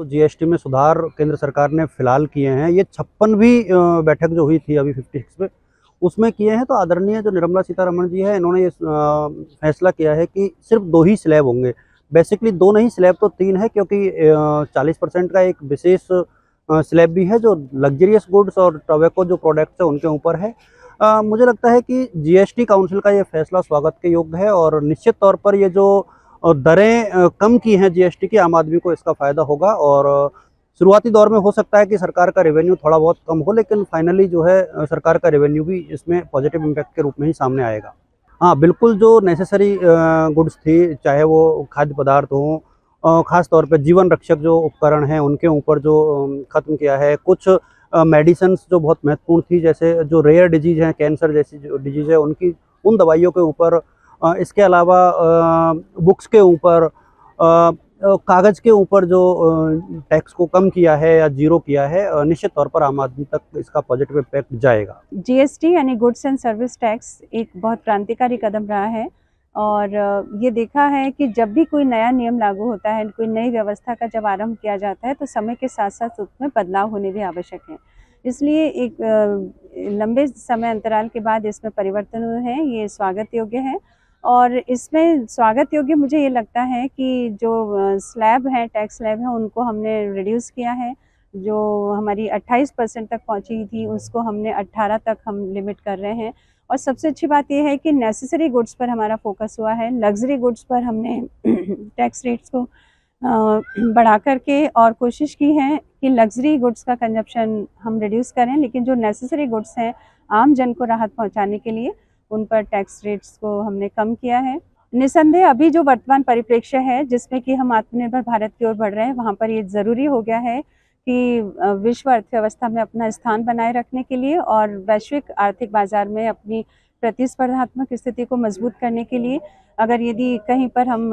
GST में सुधार केंद्र सरकार ने फिलहाल किए हैं, ये 56वीं बैठक जो हुई थी अभी 56 पे, उसमें किए हैं। तो आदरणीय जो निर्मला सीतारमण जी है, इन्होंने ये फैसला किया है कि सिर्फ 2 ही स्लैब होंगे। बेसिकली 2 नहीं, स्लैब तो 3 है, क्योंकि 40% का एक विशेष स्लैब भी है जो लग्जरियस गुड्स और टोबैको जो प्रोडक्ट्स है उनके ऊपर है। मुझे लगता है कि जीएसटी काउंसिल का ये फैसला स्वागत के योग्य है और निश्चित तौर पर ये जो दरें कम की हैं जीएसटी की, आम आदमी को इसका फ़ायदा होगा। और शुरुआती दौर में हो सकता है कि सरकार का रेवेन्यू थोड़ा बहुत कम हो, लेकिन फाइनली जो है सरकार का रेवेन्यू भी इसमें पॉजिटिव इम्पैक्ट के रूप में ही सामने आएगा। हाँ, बिल्कुल जो नेसेसरी गुड्स थी, चाहे वो खाद्य पदार्थ हों, ख़ास तौर पे जीवन रक्षक जो उपकरण हैं उनके ऊपर जो ख़त्म किया है। कुछ मेडिसिन्स जो बहुत महत्वपूर्ण थी, जैसे जो रेयर डिजीज़ हैं, कैंसर जैसी जो डिजीज़ है उनकी, उन दवाइयों के ऊपर, इसके अलावा बुक्स के ऊपर, कागज़ के ऊपर जो टैक्स को कम किया है या ज़ीरो किया है, निश्चित तौर पर आम आदमी तक इसका पॉजिटिव इम्पैक्ट जाएगा। जीएसटी यानी गुड्स एंड सर्विस टैक्स एक बहुत क्रांतिकारी कदम रहा है और ये देखा है कि जब भी कोई नया नियम लागू होता है, कोई नई व्यवस्था का जब आरंभ किया जाता है, तो समय के साथ साथ उसमें बदलाव होने भी आवश्यक है। इसलिए एक लंबे समय अंतराल के बाद इसमें परिवर्तन हुए हैं, ये स्वागत योग्य है। और इसमें स्वागत योग्य मुझे ये लगता है कि जो स्लैब है, टैक्स स्लैब है, उनको हमने रिड्यूस किया है। जो हमारी 28% तक पहुंची थी, उसको हमने 18 तक हम लिमिट कर रहे हैं। और सबसे अच्छी बात यह है कि नेसेसरी गुड्स पर हमारा फोकस हुआ है। लग्जरी गुड्स पर हमने टैक्स रेट्स को बढ़ा करके और कोशिश की है कि लग्जरी गुड्स का कंजप्शन हम रिड्यूस करें, लेकिन जो नेसेसरी गुड्स हैं आम जन को राहत पहुंचाने के लिए, उन पर टैक्स रेट्स को हमने कम किया है। निसंदेह अभी जो वर्तमान परिप्रेक्ष्य है जिसमें कि हम आत्मनिर्भर भारत की ओर बढ़ रहे हैं, वहाँ पर ये ज़रूरी हो गया है कि विश्व अर्थव्यवस्था में अपना स्थान बनाए रखने के लिए और वैश्विक आर्थिक बाजार में अपनी प्रतिस्पर्धात्मक स्थिति को मजबूत करने के लिए, अगर यदि कहीं पर हम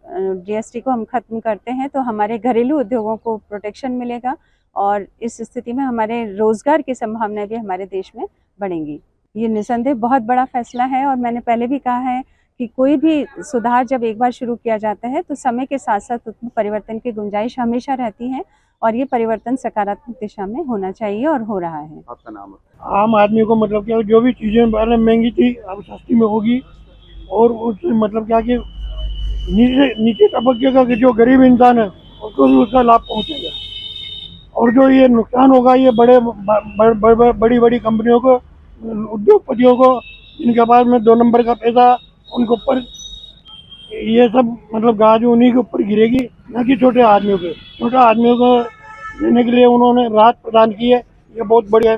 जीएसटी को हम खत्म करते हैं तो हमारे घरेलू उद्योगों को प्रोटेक्शन मिलेगा और इस स्थिति में हमारे रोजगार की संभावनाएं भी हमारे देश में बढ़ेंगी। ये निसंदेह बहुत बड़ा फैसला है और मैंने पहले भी कहा है कि कोई भी सुधार जब एक बार शुरू किया जाता है तो समय के साथ साथ उसमें परिवर्तन की गुंजाइश हमेशा रहती है और ये परिवर्तन सकारात्मक दिशा में होना चाहिए और हो रहा है। आपका नाम? आम आदमी को मतलब क्या, जो भी चीज़ें पहले महंगी थी अब सस्ती में होगी और उससे मतलब क्या कि नीचे तबके का जो गरीब इंसान है उसको भी उसका लाभ पहुंचेगा। और जो ये नुकसान होगा ये बड़ी बड़ी कंपनियों को, उद्योगपतियों को, जिनके पास में 2 नंबर का पैसा, उनके ऊपर ये सब मतलब गाज उन्हीं के ऊपर गिरेगी, न कि छोटे आदमियों के। छोटे आदमियों को देने के लिए उन्होंने राहत प्रदान की है, ये बहुत बढ़िया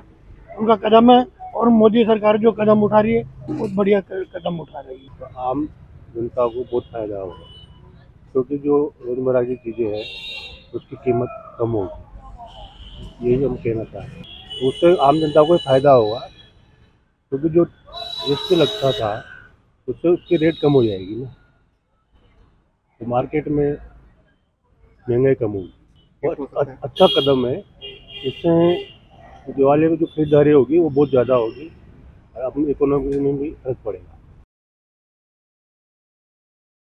उनका कदम है। और मोदी सरकार जो कदम उठा रही है बहुत बढ़िया कदम उठा रही है। तो आम जनता को बहुत फायदा होगा, क्योंकि जो रोजमर्रा की चीज़ें हैं उसकी कीमत कम होगी, यही हम कहना चाहते हैं। उससे आम जनता को फायदा होगा, क्योंकि जो जीएसटी लगता था उससे उसकी रेट कम हो जाएगी ना, तो मार्केट में महंगाई कम होगी। और अच्छा कदम है, इससे दिवाली में जो खरीदारी होगी वो बहुत ज़्यादा होगी और अपनी इकोनॉमी में भी फर्क पड़ेगा।